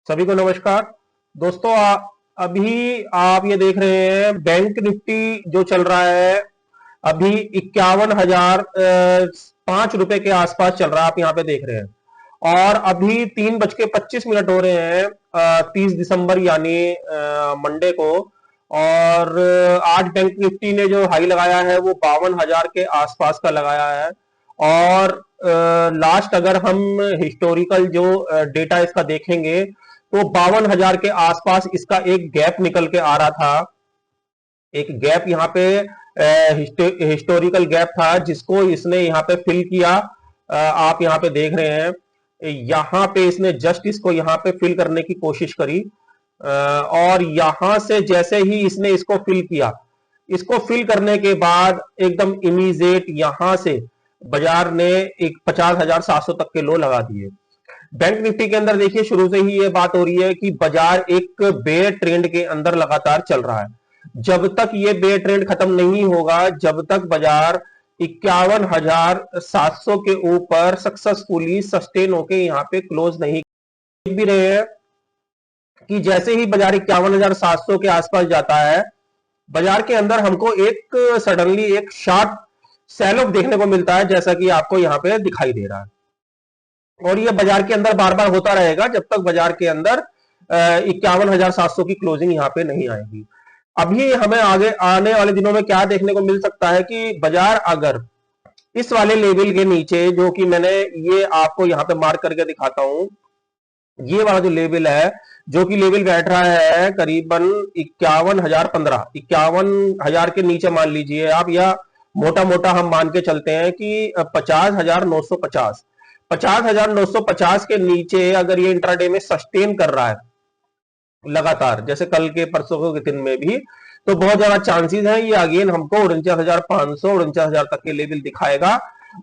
सभी को नमस्कार दोस्तों। अभी आप ये देख रहे हैं बैंक निफ्टी जो चल रहा है अभी 51,005 रुपए के आसपास चल रहा है। आप यहाँ पे देख रहे हैं और अभी 3:25 हो रहे हैं 30 दिसंबर यानी मंडे को। और आज बैंक निफ्टी ने जो हाई लगाया है वो 52,000 के आसपास का लगाया है। और लास्ट अगर हम हिस्टोरिकल जो डेटा इसका देखेंगे तो 52,000 के आसपास इसका एक गैप निकल के आ रहा था। एक गैप यहाँ पे हिस्टोरिकल गैप था जिसको इसने यहाँ पे फिल किया। आप यहाँ पे देख रहे हैं यहाँ पे इसने जस्ट इसको यहाँ पे फिल करने की कोशिश करी और यहां से जैसे ही इसने इसको फिल किया, इसको फिल करने के बाद एकदम इमीडिएट यहां से बाजार ने एक 50,700 तक के लो लगा दिए। बैंक निफ्टी के अंदर देखिए शुरू से ही ये बात हो रही है कि बाजार एक बेयर ट्रेंड के अंदर लगातार चल रहा है। जब तक ये बेयर ट्रेंड खत्म नहीं होगा, जब तक बाजार 51,700 के ऊपर सक्सेसफुली सस्टेन होके यहाँ पे क्लोज नहीं भी रहे हैं कि जैसे ही बाजार 51,700 के आसपास जाता है, बाजार के अंदर हमको एक सडनली एक शार्प सेल ऑफ देखने को मिलता है, जैसा कि आपको यहाँ पे दिखाई दे रहा है। और ये बाजार के अंदर बार बार होता रहेगा जब तक बाजार के अंदर 51,700 की क्लोजिंग यहाँ पे नहीं आएगी। अभी हमें आगे आने वाले दिनों में क्या देखने को मिल सकता है कि बाजार अगर इस वाले लेवल के नीचे, जो कि मैंने ये आपको यहाँ पे मार्क करके दिखाता हूं, ये वाला जो लेवल है, जो कि लेवल बैठ रहा है करीबन 51,015, 51,000 के नीचे मान लीजिए आप, या मोटा मोटा हम मान के चलते हैं कि 50,950, 50,950 के नीचे अगर ये इंट्राडे में सस्टेन कर रहा है लगातार, जैसे कल के परसों के दिन में भी, तो बहुत ज्यादा चांसेस हैं ये अगेन हमको 49,500, 49,000 तक के लेवल दिखाएगा।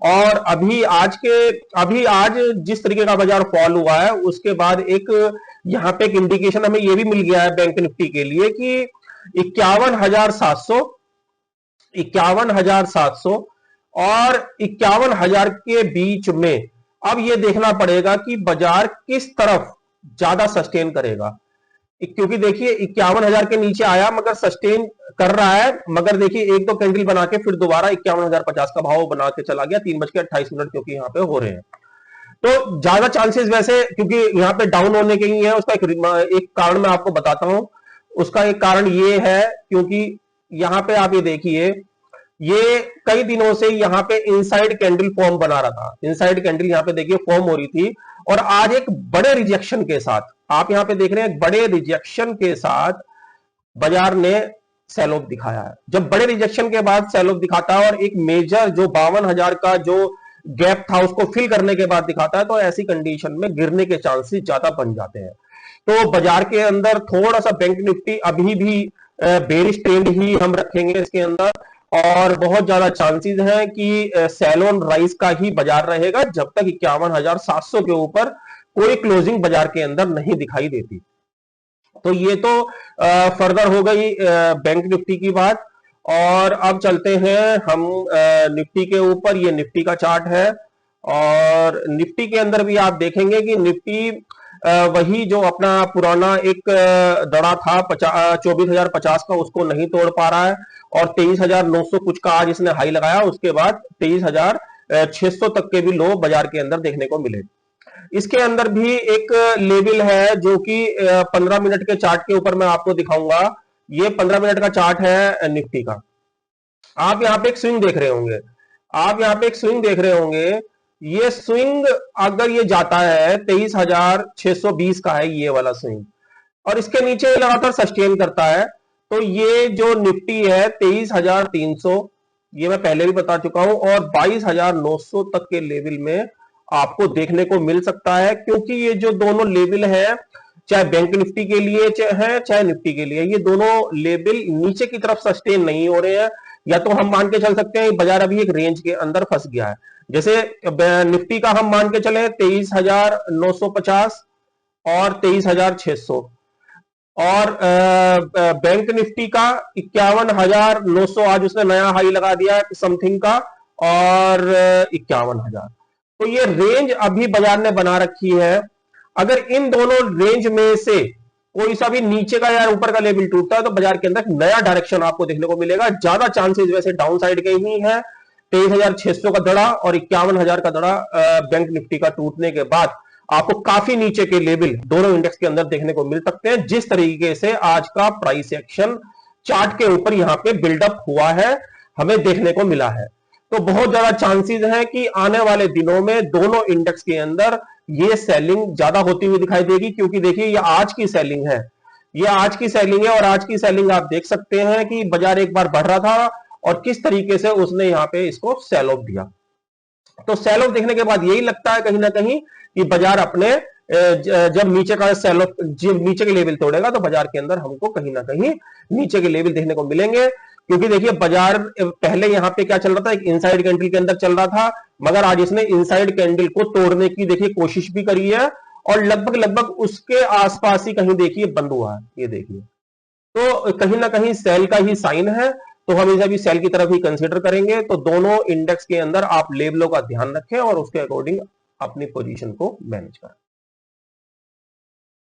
और अभी आज जिस तरीके का बाजार फॉल हुआ है उसके बाद एक यहाँ पे एक इंडिकेशन हमें ये भी मिल गया है बैंक निफ्टी के लिए कि 51,700, 51,700 और 51,000 के बीच में अब ये देखना पड़ेगा कि बाजार किस तरफ ज्यादा सस्टेन करेगा। क्योंकि देखिए 51,000 के नीचे आया मगर सस्टेन कर रहा है, मगर देखिए एक दो कैंडल बना के फिर दोबारा 51,050 का भाव बना के चला गया 3:28 क्योंकि यहाँ पे हो रहे हैं। तो ज्यादा चांसेस वैसे, क्योंकि यहाँ पे डाउन होने के ही है, उसका एक कारण मैं आपको बताता हूं। उसका एक कारण ये है क्योंकि यहाँ पे आप ये देखिए, ये कई दिनों से यहाँ पे इनसाइड कैंडल फॉर्म बना रहा था। इनसाइड कैंडल यहाँ पे देखिए फॉर्म हो रही थी और आज एक बड़े रिजेक्शन के साथ, आप यहाँ पे देख रहे हैं, बड़े रिजेक्शन के साथ बाजार ने सेल ऑफ दिखाया है। जब बड़े रिजेक्शन के बाद सेल ऑफ दिखाता है और एक मेजर जो 52,000 का जो गैप था उसको फिल करने के बाद दिखाता है, तो ऐसी कंडीशन में गिरने के चांसेस ज्यादा बन जाते हैं। तो बाजार के अंदर थोड़ा सा बैंक निफ्टी अभी भी बेरिश ट्रेंड ही हम रखेंगे इसके अंदर, और बहुत ज्यादा चांसेस हैं कि सेल ऑन राइज का ही बाजार रहेगा जब तक 51,700 के ऊपर कोई क्लोजिंग बाजार के अंदर नहीं दिखाई देती। तो ये तो फर्दर हो गई बैंक निफ्टी की बात। और अब चलते हैं हम निफ्टी के ऊपर। ये निफ्टी का चार्ट है और निफ्टी के अंदर भी आप देखेंगे कि निफ्टी वही जो अपना पुराना एक दड़ा था 24,050 का, उसको नहीं तोड़ पा रहा है और 23,900 कुछ का आज इसने हाई लगाया। उसके बाद 23,600 तक के भी लो बाजार के अंदर देखने को मिले। इसके अंदर भी एक लेवल है जो कि 15 मिनट के चार्ट के ऊपर मैं आपको दिखाऊंगा। ये 15 मिनट का चार्ट है निफ्टी का। आप यहाँ पे एक स्विंग देख रहे होंगे, आप यहाँ पे एक स्विंग देख रहे होंगे। ये स्विंग अगर ये जाता है 23,620 का है ये वाला स्विंग, और इसके नीचे लगातार सस्टेन करता है, तो ये जो निफ्टी है 23,300, ये मैं पहले भी बता चुका हूं, और 22,900 तक के लेवल में आपको देखने को मिल सकता है। क्योंकि ये जो दोनों लेवल है, चाहे बैंक निफ्टी के लिए है चाहे निफ्टी के लिए, ये दोनों लेवल नीचे की तरफ सस्टेन नहीं हो रहे हैं। या तो हम मान के चल सकते हैं बाजार अभी एक रेंज के अंदर फंस गया है। जैसे निफ्टी का हम मान के चले 23,950 और 23,600, और बैंक निफ्टी का 51,900 आज उसने नया हाई लगा दिया समथिंग का, और 51,000। तो ये रेंज अभी बाजार ने बना रखी है अगर इन दोनों रेंज में से कोई सा भी नीचे का या ऊपर का लेवल टूटता है तो बाजार के अंदर नया डायरेक्शन आपको देखने को मिलेगा। ज्यादा चांसेस वैसे डाउन साइड के ही है। 23,600 का दड़ा और 51,000 का दड़ा बैंक निफ्टी का टूटने के बाद आपको काफी नीचे के लेवल दोनों इंडेक्स के अंदर देखने को मिल सकते हैं। जिस तरीके से आज का प्राइस एक्शन चार्ट के ऊपर यहां पे बिल्डअप हुआ है हमें देखने को मिला है, तो बहुत ज्यादा चांसेस हैं कि आने वाले दिनों में दोनों इंडेक्स के अंदर ये सेलिंग ज्यादा होती हुई दिखाई देगी। क्योंकि देखिए ये आज की सेलिंग है, ये आज की सेलिंग है और आज की सेलिंग आप देख सकते हैं कि बाजार एक बार बढ़ रहा था और किस तरीके से उसने यहां पे इसको सेल ऑफ दिया। तो सेल ऑफ देखने के बाद यही लगता है कहीं ना कहीं कि बाजार अपने जब नीचे का सेल ऑफ नीचे के लेवल तोड़ेगा तो बाजार के अंदर हमको कहीं ना कहीं नीचे के लेवल देखने को मिलेंगे। क्योंकि देखिए बाजार पहले यहां पे क्या चल रहा था, एक इनसाइड कैंडल के अंदर चल रहा था, मगर आज इसने इनसाइड कैंडल को तोड़ने की देखिए कोशिश भी करी है और लगभग लगभग उसके आसपास ही कहीं देखिए बंद हुआ है। ये देखिए तो कहीं ना कहीं सेल का ही साइन है, तो हम इसे भी सेल की तरफ ही कंसीडर करेंगे। तो दोनों इंडेक्स के अंदर आप लेवलों का ध्यान रखें और उसके अकॉर्डिंग अपनी पोजीशन को मैनेज करें।